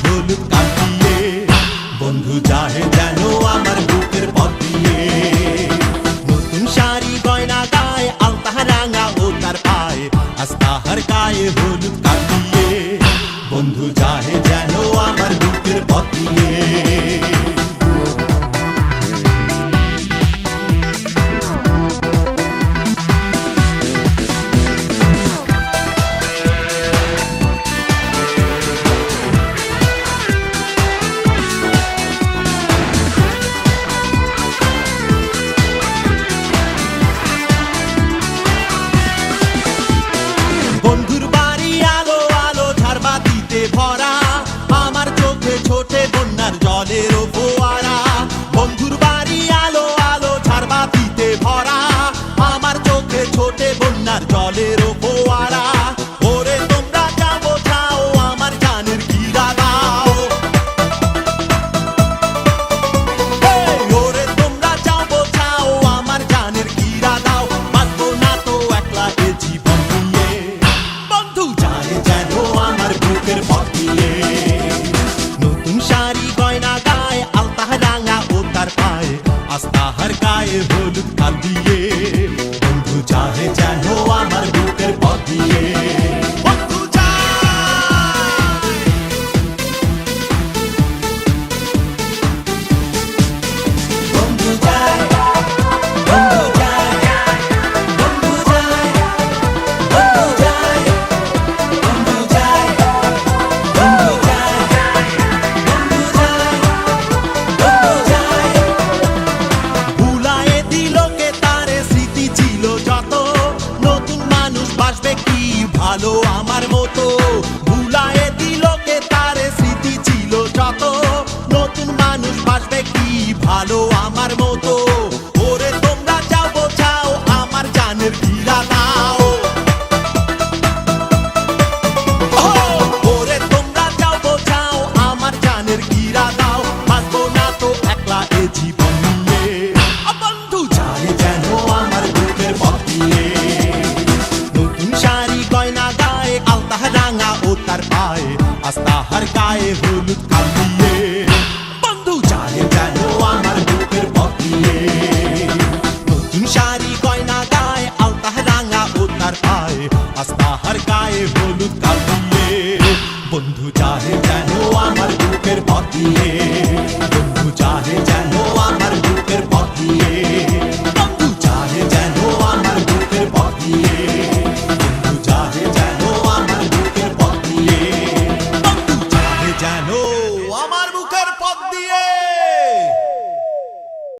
হলুদ কাটিয়ে বন্ধু যাহে যেন আমার বুকের পথ দিয়ে নতুন শাড়ি গয়না গায়ে আলতা রাঙা ও তার পায়ে আজ তাহার গায়ে হলুদ কাটিয়ে বন্ধু যাহে যেন আমার বুকের পথ দিয়ে বন্ধুর বাড়ি আলো আলো ঝাড়বাতিতে ভরা আমার চোখে ছোটে বন্যার জলের ফোয়ারা বন্ধুর বাড়ি আলো আলো ঝাড়বাতিতে ভরা আমার চোখে ছোটে বন্যার জলের ফোয়ারা ওরে তোমরা যাও বোঝাও আমার জানের গিরা দাও ওরে তোমরা যাও বোঝাও আমার জানের গিরা দাও বাঁচবো না তো একলা এ জীবন নতুন শাড়ি গয়না গায়ে আলতা রাঙা ও তার পায়ে আজ তাহার গায়ে হলুদ কাটিয়ে বন্ধু চাহে যেন আমার বুকের পথ দিয়ে ভালো আমার মতো ভুলায়ে দিল কে তারে স্মৃতি ছিল যত নতুন মানুষ বাসবে কি ভালো আমার মতো ওরে তোমরা যাও বোঝাও আমার জানের গিরা দাও ওরে তোমরা যাও বোঝাও আমার জানের গিরা দাও বাঁচবো না তো একলা এ জীবন নিয়ে বন্ধু চাহে যেন আমার বুকের পথ দিয়ে নতুন শাড়ি গয়না গায়ে আলতা রাঙা ও তার পায়ে আজ তাহার গায়ে হলুদ কাটিয়ে বন্ধু চাহে যেন আমার বুকের পথ দিয়ে নতুন শাড়ি গয়না গায়ে আলতা রাঙা ও তার পায়ে আজ তাহার গায়ে হলুদ কাটিয়ে বন্ধু চাহে যেন আমার বুকের পথ দিয়ে